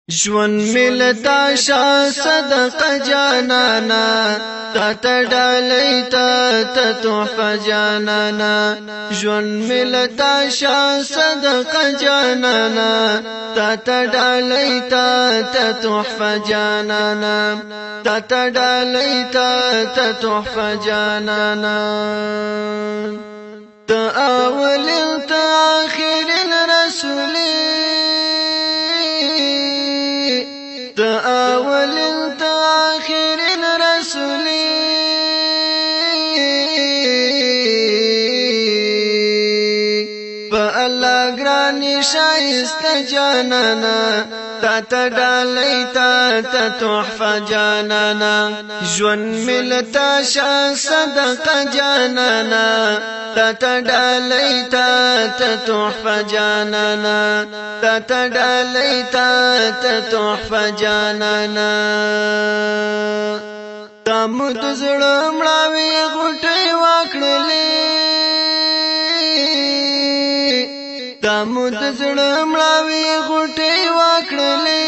ژوند ملتا شا صدقه جانانا تا ډالۍ تا تحفه جانانا ژوند ملتا شا صدقه جانانا تا ډالۍ تا تحفه جانانا تا ډالۍ تا تحفه جانانا تا اول تا آخر الرسول أول آخر الرسول فالله گرانی شایست جانانا تا ډالۍ تا تحفه جانانا ژوند ملتا شا صدقه جانانا تا ډالۍ تا تحفه جانانا تا ډالۍ تا تحفه جانانا تا مود زړه مړاوي غټي واکړلې تا مود زړه مړاوي غټي واکړلې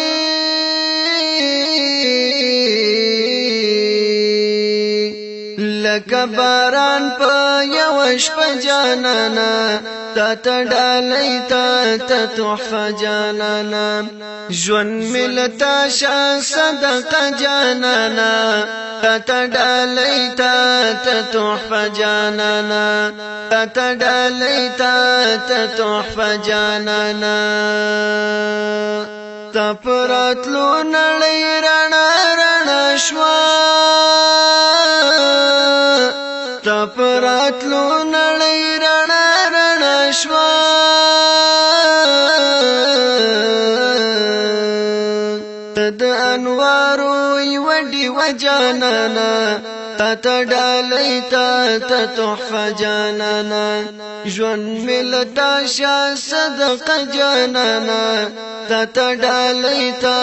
لکه باران په یو شپه جانانا تا ډالۍ تا تحفه جانانا ژوند ملتا شا صدقه جانانا تا ډالۍ تا تحفه جانانا تا ډالۍ تا تحفه جانانا تا پراتلو نړۍ رڼا رڼا شوا تا پراتلو نړۍ رڼا رڼا شوا تد انوارو یو ډیو جانانا تا ډالۍ تا تحفه جانانا ژوند ملتا شا صدقه جانانا تا ډالۍ تا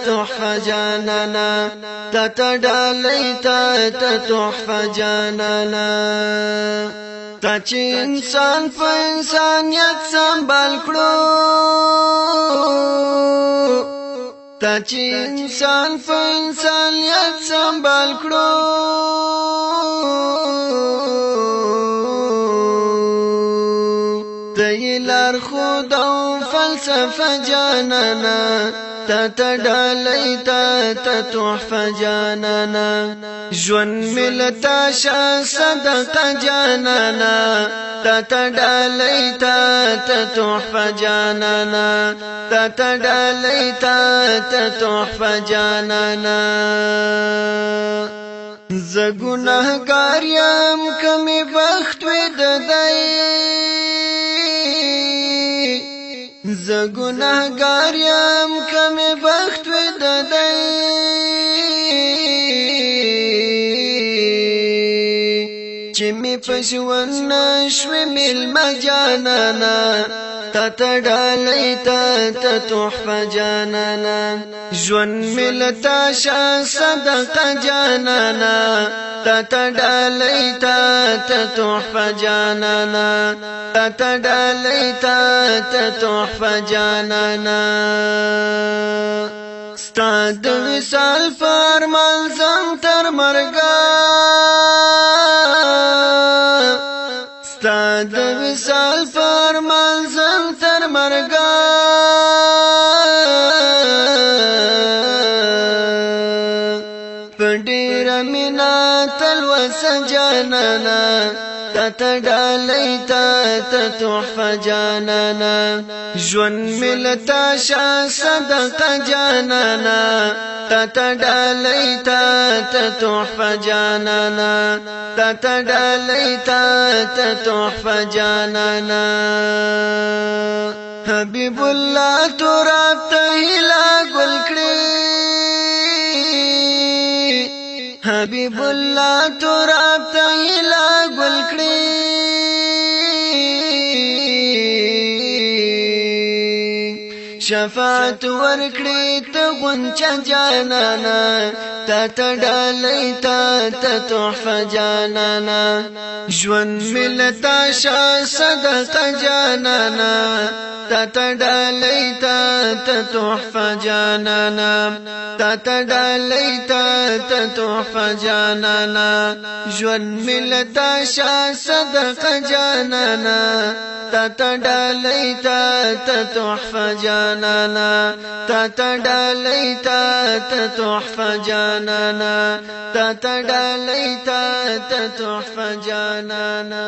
تحفه جانانا تا ډالۍ تا تحفه جانانا تا چې انسان په انسانیت سنبال کړو تا چې انسان په انسانیت سنبال کړو ته لار خود او فلسفه جانانا تا ډالۍ تا تحفه جانانا ژوند ملتا شا صدقه جانانا تا ډالۍ تا تحفه جانانا تا ډالۍ تا تحفه جانانا زه ګناهګار یم کمې بخت وې ددی زه ګناهګار یم کمې بخت وې ددی چې مې په ژوند نشوې میلمه جانانا تا ډالۍ تا تحفه جانانا ژوند ملتا شا صدقه جانانا تا ډالۍ تا تحفه جانانا تا ډالۍ تا تحفه جانانا ستا د وصال فرمان زم تر مرګه ستا د وصال فرمان زم تر مرګه په ډېره مینه تلوسه جانانا تا ډالۍ تا تحفه جانانا ژوند ملتا شا صدقه جانانا تا ډالۍ تا تحفه جانانا تا ډالۍ تا تحفه جانانا حبیب الله تراب ته هیله ګل کړې حبیب الله تراب ته هیله ګل کړې شفاعت ورکړي ته غونچا جانانا تا تډالۍ تا تحفه جانانا ژوند ملتا شا صدقه جانانا تا تډالۍ تا تحفه جانانا تا تډالۍ تا تحفه جانانا ژوند ملتا شا صدقه جانانا تا تډالۍ تا تحفه جانانا تا تډالۍ تا تحفه جانانا تا تډالۍ تا تحفه جانانا